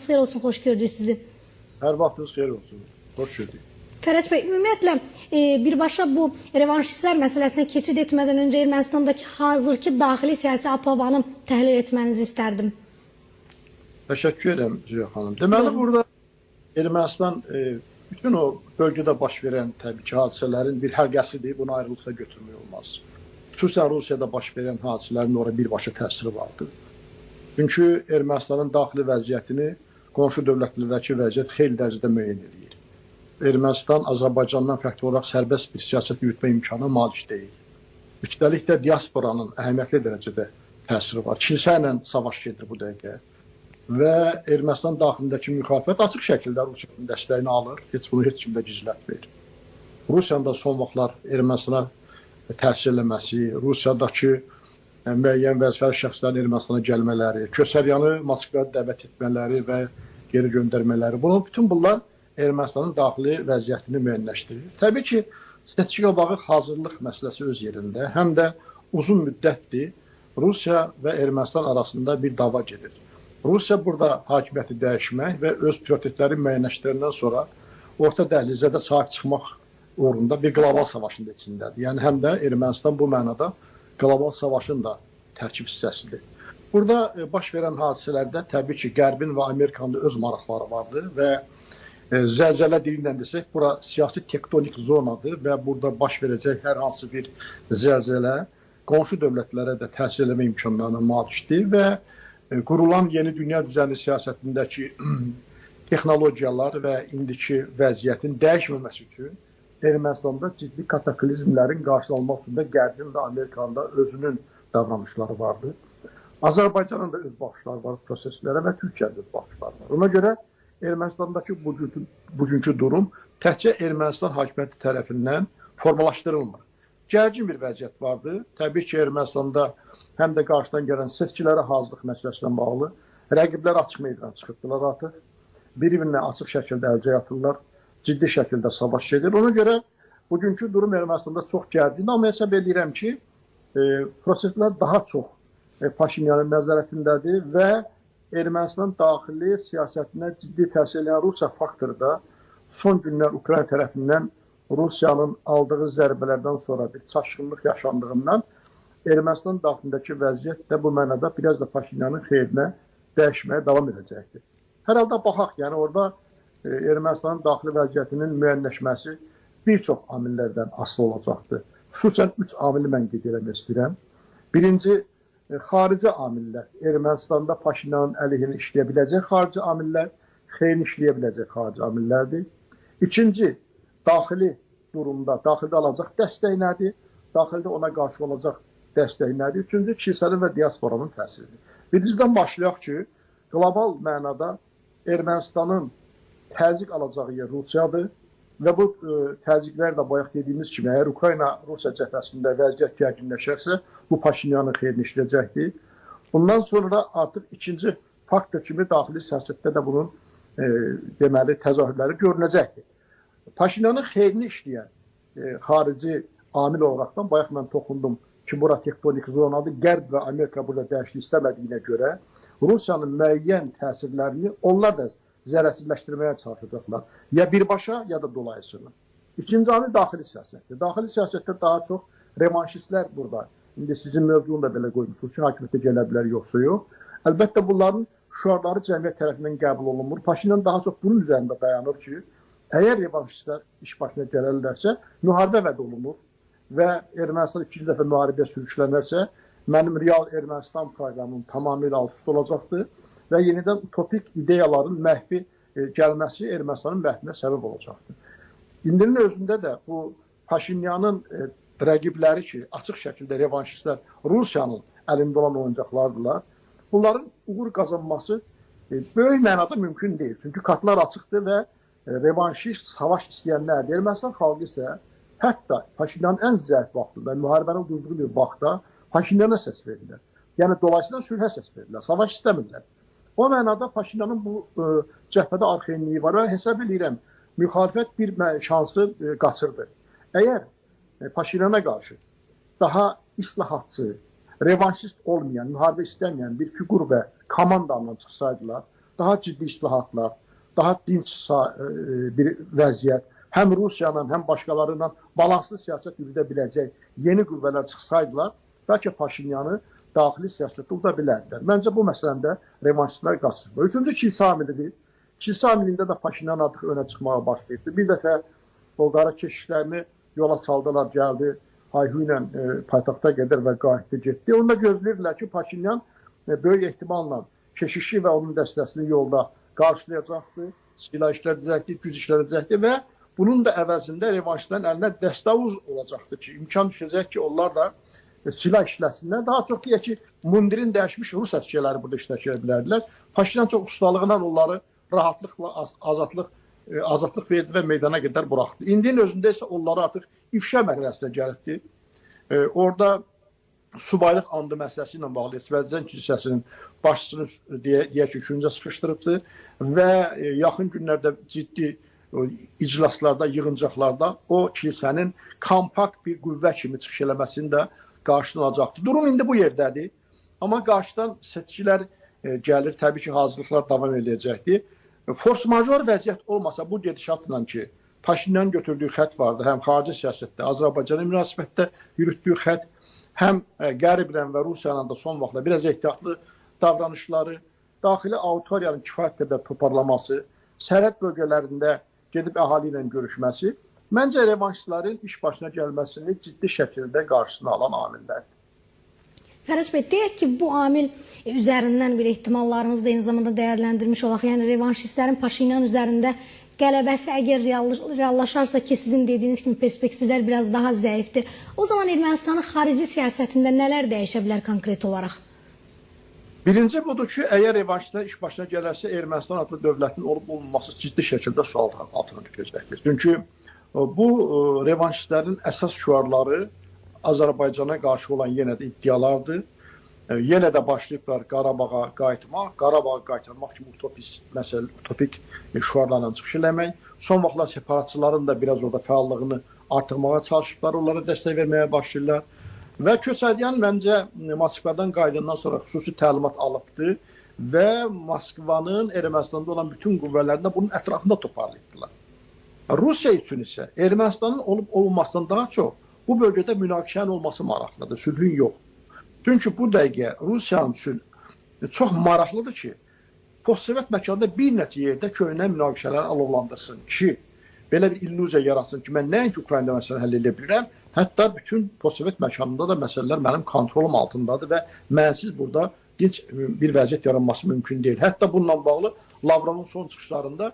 Xeyir olsun, xoş gördük sizi. Hər vaxtınız xeyir olsun. Xoş gördük. Fərəc bəy, ümumiyyətlə birbaşa bu revanşistlər məsələsinə keçid etmədən öncə Ermənistandakı hazırki daxili siyasi aphavanı təhlil etmənizi istərdim. Təşəkkür edirəm Züya xanım. Deməli, burada Ermənistan bütün o bölgədə baş verən təbii ki, hadisələrin bir həlqəsidir. Bunu ayrılıqda götürmək olmaz. Xüsusən Rusiyada baş verən hadisələrin oraya birbaşa təsiri vardır. Çünki Ermənistanın daxili vəziyyətini qonşu dövlətlərdəki vəziyyət xeyli dərəcədə müəyyən edir. Ermənistan Azərbaycandan fərqli olaraq sərbəst bir siyasət yürütmə imkanına malik deyil. Üstəlik də diasporanın əhəmiyyətli dərəcədə təsiri var. Kilsə ilə savaş gedir bu dəqiqə. Və Ermənistan daxilindəki müxalifət açıq şəkildə Rusiyanın dəstəyini alır. Heç bunu heç kim də gizlətmir. Rusiyanın da son vaxtlar Ermənistana təsir eləməsi, Rusiyadakı müəyyən vəzifəli şəxslərin Ermənistana gəlmələri, Köçəryanı Moskvaya dəvət etmələri və geri göndərmələri. Bütün bunlar Ermənistanın daxili vəziyyətini müəyyənləşdirir. Təbii ki, seçkiyə bağlı hazırlıq məsələsi öz yerində, həm də uzun müddətdir Rusiya və Ermənistan arasında bir dava gedir. Rusiya burada hakimiyyəti dəyişmək və öz prioritetləri müəyyənləşdirəndən sonra orta dəhlizədə sahib çıxmaq uğrunda bir qlobal savaşın içindədir. Yəni həm də Ermənistan bu mənada qlobal savaşın da tərkib hissəsidir. Burada baş verən hadisələrdə təbii ki, Qərbin və Amerikanın öz maraqları vardır və zəlzələ dilindən desək, bura siyasi tektonik zonadır və burada baş verəcək hər hansı bir zəlzələ qonşu dövlətlərə də təsir eləmə imkanlarına malikdir və qurulan yeni dünya düzəni siyasətindəki texnologiyalar və indiki vəziyyətin dəyişməməsi üçün Ermənistanda ciddi kataklizmlərin qarşısını almaq üçün də Qərbin və Amerikanın da özünün davranışları vardır. Azərbaycanın da öz baxışları var proseslərə və Türkiyənin öz baxışları var. Ona görə Ermənistandakı bugünkü durum təkcə Ermənistan hakimiyyəti tərəfindən formalaşdırılmır. Gərgin bir vəziyyət vardır. Təbii ki, Ermənistanda həm də qarşıdan gələn seçkilərə hazırlıq məsələsinə bağlı rəqiblər açıq meydana çıxırdılar artıq. Bir-birinə açıq şəkildə əlcə yatırlar. Ciddi şəkildə savaş gedir. Ona görə bugünkü durum Ermənistanda çox gərgindir. Amma hesab edirəm ki, proseslər daha çox Paşinyanın nəzarətindədir və Ermənistan daxili siyasətinə ciddi təsir edən Rusiya faktoru da son günlər Ukrayna tərəfindən Rusiyanın aldığı zərbələrdən sonra bir çaşqınlıq yaşandığından Ermənistan daxilindəki vəziyyət də bu mənada biraz da Paşinyanın xeyrinə dəyişməyə davam edəcəkdir. Hər halda baxaq, yəni orada Ermənistanın daxili vəziyyətinin müəyyənləşməsi bir çox amillərdən asılı olacaqdır. Xüsusən 3 amili mən qeyd etmək istəyirəm. Birinci, xarici amillər. Ermənistanda Paşinyanın əleyhinə işləyə biləcək xarici amillər, xeyrini işləyə biləcək xarici amillərdir. İkinci, daxili durumda, daxildə alacaq dəstək nədir? Daxildə ona qarşı olacaq dəstək nədir? Üçüncü, kilsənin və diasporanın təsiridir. Birincidən başlayaq ki, qlobal mənada Ermənistanın təzyiq alacağı yer Rusiyadır və bu təzyiqlər də bayaq dediyimiz kimi, əgər Ukrayna-Rusiya cəbhəsində vəziyyət gərginləşərsə, bu Paşinyanın xeyrinə işləyəcəkdir. Bundan sonra artıq ikinci faktor kimi daxili siyasətdə də bunun deməli təzahürləri görünəcəkdir. Paşinyanın xeyrinə işləyən xarici amil olaraqdan bayaq mən toxundum ki, bura tektonik zonadır. Qərb və Amerika burada dəyişiklik istəmədiyinə görə Rusiyanın müəyyən təsirlərini onlar da zərərsizləşdirməyə çalışacaqlar. Ya birbaşa, ya da dolayısıyla. İkinci amil daxili siyasətdir. Daxili siyasətdə daha çox revanşistlər burada. İndi sizin mövzunu da belə qoymuşsunuz ki, hakimiyyətə gələ bilər, yoxsa yox. Əlbəttə bunların şüarları cəmiyyət tərəfindən qəbul olunmur. Paşinyan daha çox bunun üzərində dayanır ki, əgər revanşistlər iş başına gələrlərsə, müharibə vəd olunur və Ermənistan ikinci dəfə müharibəyə sürüklənərsə, mənim real Ermənistan proqramım tamamilə alt-üst olacaqdır və yenidən utopik ideyaların məhvi gəlməsi Ermənistanın məhvinə səbəb olacaqdır. İndinin özündə də bu Paşinyanın rəqibləri ki, açıq şəkildə revanşistlər Rusiyanın əlində olan oyuncaqlardırlar. Bunların uğur qazanması böyük mənada mümkün deyil. Çünki kartlar açıqdır və revanşist savaş istəyənlər, Ermənistan xalqı isə hətta Paşinyanın ən zəif vaxtında, müharibənin uduzduğu bir vaxtda Paşinyana səs verirlər. Yəni dolayısıyla sülhə səs verirlər, savaş istəmirlər. O mənada Paşinyanın bu cəbhədə arxayınlığı var və hesab edirəm, müxalifət bir şansı qaçırdı. Əgər Paşinyana qarşı daha islahatçı, revanşist olmayan, müharibə istəməyən bir fiqur və komandanla çıxsaydılar, daha ciddi islahatlar, daha dinç bir vəziyyət, həm Rusiyanın, həm başqalarından balanslı siyasət yürüdə biləcək yeni qüvvələr çıxsaydılar, bəlkə Paşinyanı daxili siyasətdə uda bilərdilər. Məncə bu məsələndə revanşistlər qaçırmır. Üçüncü kilsə amilidir. Kilsə amilində də Paşinyan artıq önə çıxmağa başlayırdı. Bir dəfə o qara keşişlərini yola saldılar, gəldi, Hayhu ilə paytaxta gedir və qayıtdı, getdi. Onda gözləyirdilər ki, Paşinyan böyük ehtimalla keşişi və onun dəstəsini yolda qarşılayacaqdı, silah işlədəcəkdi, güc işlədəcəkdi və bunun da əvəzində revanşistlərin əlinə dəstəvuz olacaqdı ki, imkan düşəcək ki, onlar da silah işləsinlər. Daha çox deyək ki, mundirin dəyişmiş Rus əsgərləri burada iştirak edə bilərdilər. Paşinyan çox ustalığıyla onları rahatlıqla azadlıq verdi və meydana qədər buraxdı. İndinin özündə isə onları artıq ifşa mərhələsinə gəlibdi. Orada subaylıq andı məsələsi ilə bağlı Vəzirlər Kilsəsinin başçısını deyək ki, küncə sıxışdırıbdı və yaxın günlərdə ciddi iclaslarda, yığıncaqlarda o kilsənin kompakt bir qüvvə kimi çıxış eləməsini də qarşısını alacaqdır. Durum indi bu yerdədir. Amma qarşıdan seçkilər gəlir, təbii ki, hazırlıqlar davam edəcəkdir. Force major vəziyyət olmasa bu gedişatla ki, Paşinyanın götürdüyü xət vardı, həm xarici siyasətdə, Azərbaycana münasibətdə yürütdüyü xət, həm Qərblə və Rusiyanın da son vaxtda biraz ehtiyatlı davranışları, daxili auditoriyanın kifayət qədər toparlaması, sərhəd bölgələrində gedib əhali ilə görüşməsi, məncə revanşistlərin iş başına gəlməsini ciddi şəkildə qarşısına alan amillərdir. Fərəc bəy, deyək ki, bu amil üzərindən bir ehtimallarınızı da eyni zamanda dəyərləndirmiş olaq. Yəni, revanşistlərin Paşinyan üzərində qələbəsi əgər reallaşarsa ki, sizin dediyiniz kimi perspektivlər biraz daha zəifdir. O zaman Ermənistanın xarici siyasətində nələr dəyişə bilər konkret olaraq? Birinci budur ki, əgər revanşistlər iş başına gələrsə, Ermənistan adlı dövlətin olub-olmaması ciddi şəkildə sual altına düşəcəkdir. Çünki bu revanşistlərin əsas şüarları Azərbaycana qarşı olan yenə də iddialardır. Yenə də başlayıblar Qarabağa qayıtmaq, Qarabağa qaytarmaq kimi utopik şüarlarla çıxış eləmək. Son vaxtlar separatçıların da biraz orada fəallığını artırmağa çalışıblar, onlara dəstək verməyə başlayırlar. Və Köçəryan məncə Moskvadan qayıdandan sonra xüsusi təlimat alıbdır və Moskvanın Ermənistanda olan bütün qüvvələrini bunun ətrafında toparlayıbdılar. Rusiya üçün isə Ermənistanın olub-olmamasından daha çox bu bölgədə münaqişənin olması maraqlıdır, sülhün yox. Çünki bu dəqiqə Rusiyanın üçün çox maraqlıdır ki, postsovet məkanda bir neçə yerdə köhnə münaqişələri alovlandırsın ki, belə bir illüziya yaratsın ki, mən nəinki Ukraynada məsələni həll edə bilirəm, hətta bütün postsovet məkanında da məsələlər mənim kontrolum altındadır və mənsiz burada dinç bir vəziyyət yaranması mümkün deyil. Hətta bununla bağlı Lavrovun son çıxışlarında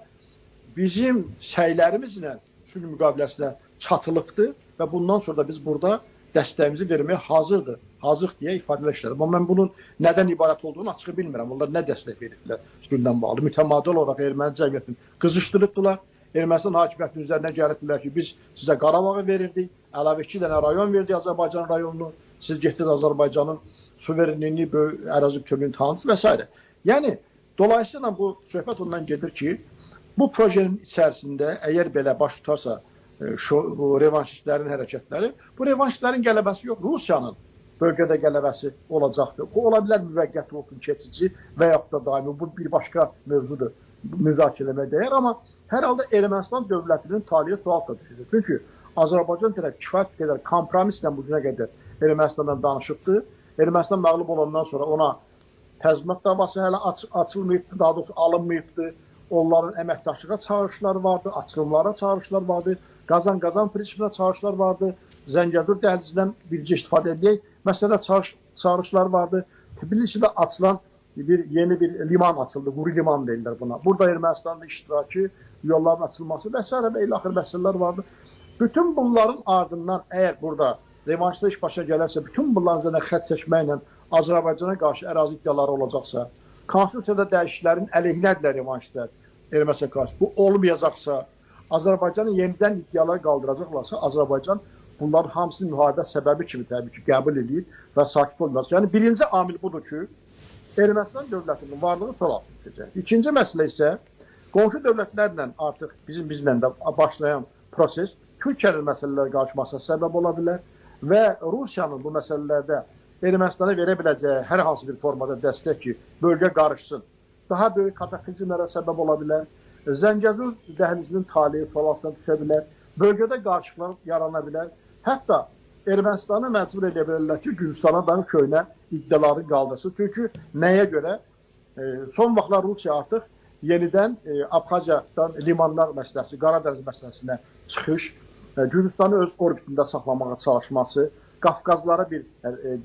bizim səylərimizlə sülh müqaviləsinə çatılıbdır və bundan sonra da biz burada dəstəyimizi verməyə hazırıq deyə ifadələr işlədim. Amma mən bunun nədən ibarət olduğunu açığı bilmirəm. Onlar nə dəstək verirlər sülhdən bağlı. Mütəmadi olaraq erməni cəmiyyətini qızışdırıbdılar. Ermənistan hakimiyyətinin üzərinə gəlirdilər ki, biz sizə Qarabağı verirdik, əlavə 2 dənə rayon verdik Azərbaycan rayonunu, siz getdiniz Azərbaycanın suverenliyini, böyük ərazi bütövlüyünü tanıdınız və s. Yəni, dolayısıyla bu söhbət ondan gedir ki, bu projenin içərisində əgər belə baş tutarsa bu revanşistlərin hərəkətləri, bu revanşistlərin qələbəsi yox, Rusiyanın bölgədə qələbəsi olacaqdır. Bu, ola bilər müvəqqəti olsun, keçici və yaxud da daimi. Bu, bir başqa mövzudur, müzakirə eləməyə dəyər. Amma hər halda Ermənistan dövlətinin taliyə sual da düşür. Çünki Azərbaycan tərəf kifayət qədər kompromislə bu günə qədər Ermənistandan danışıbdır. Ermənistan məğlub olandan sonra ona təzminat davası hələ açılmayıbdır, daha doğrusu alınmayıbdır. Onların əməkdaşlığa çağırışları vardı, açılımlara çağırışlar vardı, qazan-qazan prinsipinə çağırışlar vardı, Zəngəzur dəhlizindən bircə istifadə edək, məsələ çağırışlar vardı. Tbilisidə açılan yeni bir liman açıldı, quru liman deyirlər buna. Burada Ermənistanın iştirakı, yolların açılması və s. və elə axır məsələlər vardı. Bütün bunların ardından əgər burada revanşda iş başa gələrsə, bütün bunların üzərində xət çəkməklə Azərbaycana qarşı ərazi iddiaları olacaqsa, konstitusiyada dəyişiklərin əleyhinədirlər revanşistlər Ermənistana qarşı. Bu olmayacaqsa, Azərbaycanın yenidən iddiaları qaldıracaqlarsa, Azərbaycan bunların hamısını müharibə səbəbi kimi təbii ki qəbul edir və sakit olmaz. Yəni birinci amil budur ki, Ermənistan dövlətinin varlığı sol altına düşəcək. İkinci məsələ isə qonşu dövlətlərlə artıq bizimlə də başlayan proses Türkiyənin məsələləri qarşımasına səbəb ola bilər və Rusiyanın bu məsələlərdə Ermənistana verə biləcəyi hər hansı bir formada dəstək ki, bölgə qarışsın daha böyük kataklizmlərə səbəb ola bilər. Zəngəzur dəhlizinin taleyi sol altına düşə bilər. Bölgədə qarışıqlar yarana bilər. Hətta Ermənistanı məcbur edə bilərlər ki, Gürcüstana da köhnə iddiaları qaldırsın. Çünki nəyə görə? Son vaxtlar Rusiya artıq yenidən Abxaziyadan limanlar məsələsi, Qaradəniz məsələsinə çıxış, Gürcüstanı öz orbitində saxlamağa çalışması, Qafqazlara bir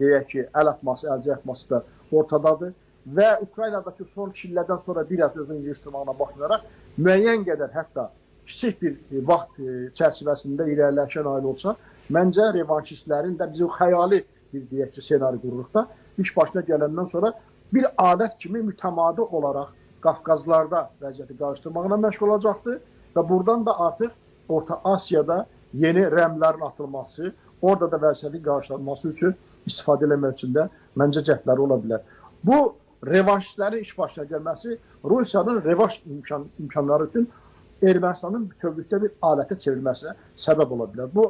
deyək ki, əl atması, əlcə atması da ortadadır. Və Ukraynadakı son şillədən sonra biraz özünü yığışdırmağına baxmayaraq, müəyyən qədər hətta kiçik bir vaxt çərçivəsində irəliləyişən aile olsa, məncə revanşistlərin də bizim xəyali bir deyək ki, senari qururuqda iş başına gələndən sonra bir adət kimi mütəmadi olaraq Qafqazlarda vəziyyəti qarışdırmağına məşğul olacaqdır və buradan da artıq Orta Asiyada yeni rəmlərin atılması, orada da vəziyyətin qarşılanması üçün istifadə eləmək üçün də məncə cəhdləri ola bilər. Bu revanşistlərin iş başına gəlməsi Rusiyanın revanş imkanları üçün Ermənistanın bütövlükdə bir alətə çevrilməsinə səbəb ola bilər. Bu,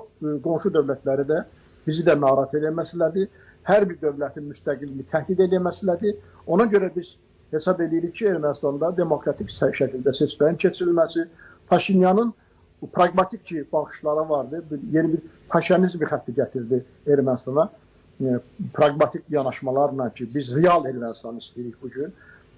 qonşu dövlətləri də bizi də narahat edən məsələdir. Hər bir dövlətin müstəqilliyini təhdid edən məsələdir. Ona görə biz hesab edirik ki, Ermənistanda demokratik şəkildə seçkilərin keçirilməsi, Paşinyanın pragmatik ki, baxışlara vardı. Yeni bir paşinizm xətti gətirdi Ermənistana. Pragmatik yanaşmalarla ki, biz real Ermənistan istəyirik bugün.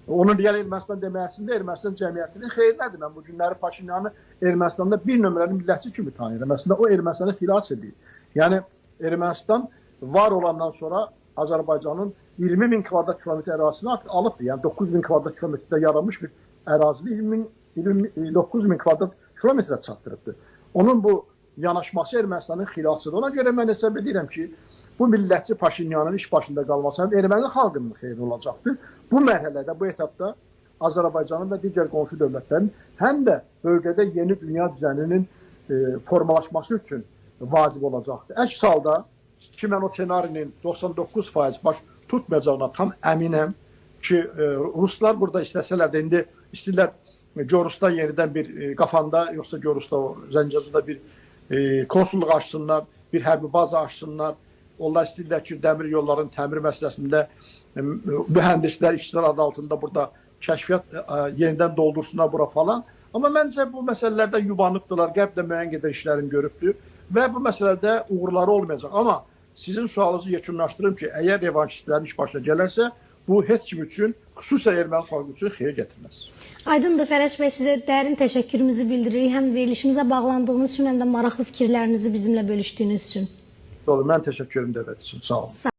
Onun real Ermənistan deməsində Ermənistan cəmiyyətinin xeyrinədir. Mən bu günləri Paşinyanı Ermənistanda bir nömrəli millətçi kimi tanıyıram. Əslində o Ermənistanı xilas edir. Yəni Ermənistan var olandan sonra Azərbaycanın 20.000 kvadrat kilometr ərazisini artıq alıbdır. Yəni 9.000 kvadrat kilometrdə yaranmış bir ərazini 29.000 kvadrat kilometrə çatdırıbdır. Onun bu yanaşması Ermənistanın xilasıdır. Ona görə mən hesab edirəm ki, bu millətçi Paşinyanın iş başında qalması həm erməni xalqının xeyri olacaqdır. Bu mərhələdə, bu etapda Azərbaycanın və digər qonşu dövlətlərin həm də bölgədə yeni dünya düzəninin formalaşması üçün vacib olacaqdır. Əks halda ki, mən o senarinin 99% baş tutmayacağına tam əminəm ki, Ruslar burada istəsələr də indi istəyirlər Gorusda yenidən bir qafanda, yoxsa Gorusda, Zəngəzurda bir konsulluq açsınlar, bir hərbi baza açsınlar. Onlar istəyirlər ki, dəmir yolların təmir məsələsində mühəndislər, işçilər adı altında burada kəşfiyyat yenidən doldursunlar bura falan. Amma məncə bu məsələlərdə yubanıbdılar, qərb də müəyyən qədər işlərini görübdür və bu məsələdə uğurları olmayacaq. Amma sizin sualınızı yekunlaşdırım ki, əgər revanşistlərin iş başına gələrsə, bu heç kim üçün, xüsusən erməni xalqı üçün xeyir gətirməz. Aydındır Fərəc bəy, sizə dərin təşəkkürümüzü bildiririk. Həm verilişimizə bağlandığınız üçün, həm də maraqlı fikirlərinizi bizimlə bölüşdüyünüz üçün. Mən təşəkkür edirəm dəvət üçün. Sağ olun.